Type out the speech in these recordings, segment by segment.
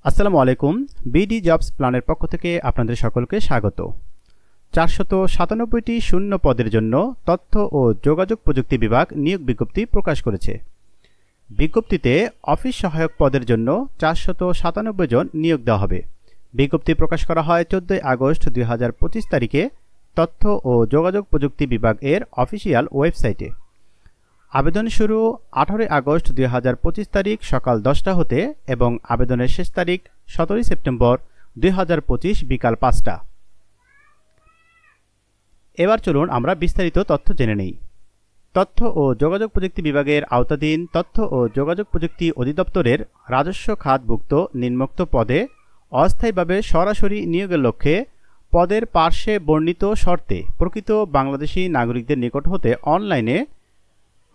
আসসালামু আলাইকুম। BD jobs প্ল্যানের পক্ষ থেকে আপনাদের সকলকে স্বাগত। 497টি শূন্য পদের জন্য তথ্য ও যোগাযোগ প্রযুক্তি বিভাগ নিয়োগ বিজ্ঞপ্তি প্রকাশ করেছে। বিজ্ঞপ্তিতে অফিস সহায়ক পদের জন্য 497 জন নিয়োগ দেওয়া হবে। বিজ্ঞপ্তি প্রকাশ করা হয় 14 আগস্ট 2025 তারিখে তথ্য ও যোগাযোগ প্রযুক্তি বিভাগ এর অফিসিয়াল ওয়েবসাইটে। আবেদন শুরু 18 আগস্ট 2025 তারিখ সকাল 10টা হতে এবং আবেদনের শেষ তারিখ 17 সেপ্টেম্বর 2025 বিকাল 5টা। এবার চলুন আমরা বিস্তারিত তথ্য জেনে নেই। তথ্য ও যোগাযোগ প্রযুক্তি বিভাগের আওতাধীন তথ্য ও যোগাযোগ প্রযুক্তি অধিদপ্তরের রাজস্ব খাতভুক্ত নিম্নোক্ত পদে অস্থায়ীভাবে সরাসরি নিয়োগের লক্ষ্যে পদের পার্শ্বে বর্ণিত শর্তে প্রকৃত বাংলাদেশী নাগরিকদের নিকট হতে অনলাইনে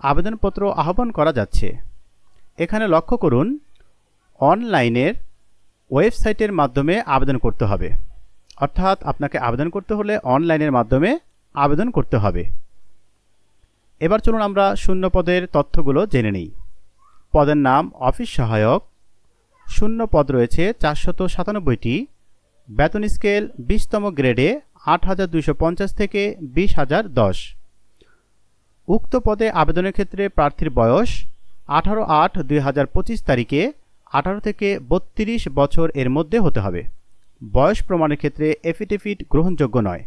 আবেদনপত্র আহ্বান করা যাচ্ছে। এখানে লক্ষ্য করুন, অনলাইনের ওয়েবসাইটের মাধ্যমে আবেদন করতে হবে, অর্থাৎ আপনাকে আবেদন করতে হলে অনলাইনের মাধ্যমে আবেদন করতে হবে। এবার চলুন আমরা শূন্য পদের তথ্যগুলো জেনে নিই। পদের নাম অফিস সহায়ক। শূন্য পদ রয়েছে 497টি। বেতন স্কেল 20তম গ্রেডে 8,250 থেকে 20,010। উক্ত পদে আবেদনের ক্ষেত্রে প্রার্থীর বয়স 18/8/2025 তারিখে 18 থেকে 32 বছর এর মধ্যে হতে হবে। বয়স প্রমাণের ক্ষেত্রে এফিডেভিট গ্রহণযোগ্য নয়।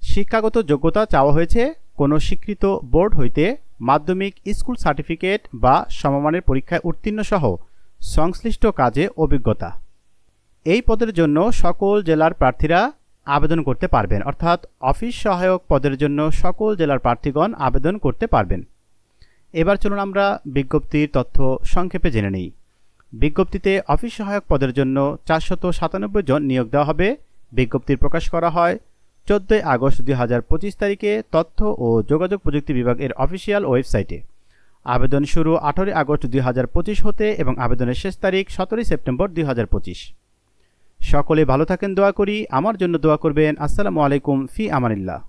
শিক্ষাগত যোগ্যতা চাওয়া হয়েছে কোনো স্বীকৃত বোর্ড হইতে মাধ্যমিক স্কুল সার্টিফিকেট বা সমমানের পরীক্ষায় উত্তীর্ণ সহ সংশ্লিষ্ট কাজে অভিজ্ঞতা। এই পদের জন্য সকল জেলার প্রার্থীরা আবেদন করতে পারবেন, অর্থাৎ অফিস সহায়ক পদের জন্য সকল জেলার প্রার্থীগণ আবেদন করতে পারবেন। এবার চলুন আমরা বিজ্ঞপ্তির তথ্য সংক্ষেপে জেনে নিই। বিজ্ঞপ্তিতে অফিস সহায়ক পদের জন্য 497 জন নিয়োগ দেওয়া হবে। বিজ্ঞপ্তি প্রকাশ করা হয় 14 আগস্ট 2025 তারিখে তথ্য ও যোগাযোগ প্রযুক্তি বিভাগ এর অফিসিয়াল ওয়েবসাইটে। আবেদন শুরু 18 আগস্ট 2025 হতে এবং আবেদনের শেষ তারিখ 17 সেপ্টেম্বর 2025। সকলে ভালো থাকেন, দোয়া করি। আমার জন্য দোয়া করবেন। আসসালামু আলাইকুম, ফি আমানিল্লাহ।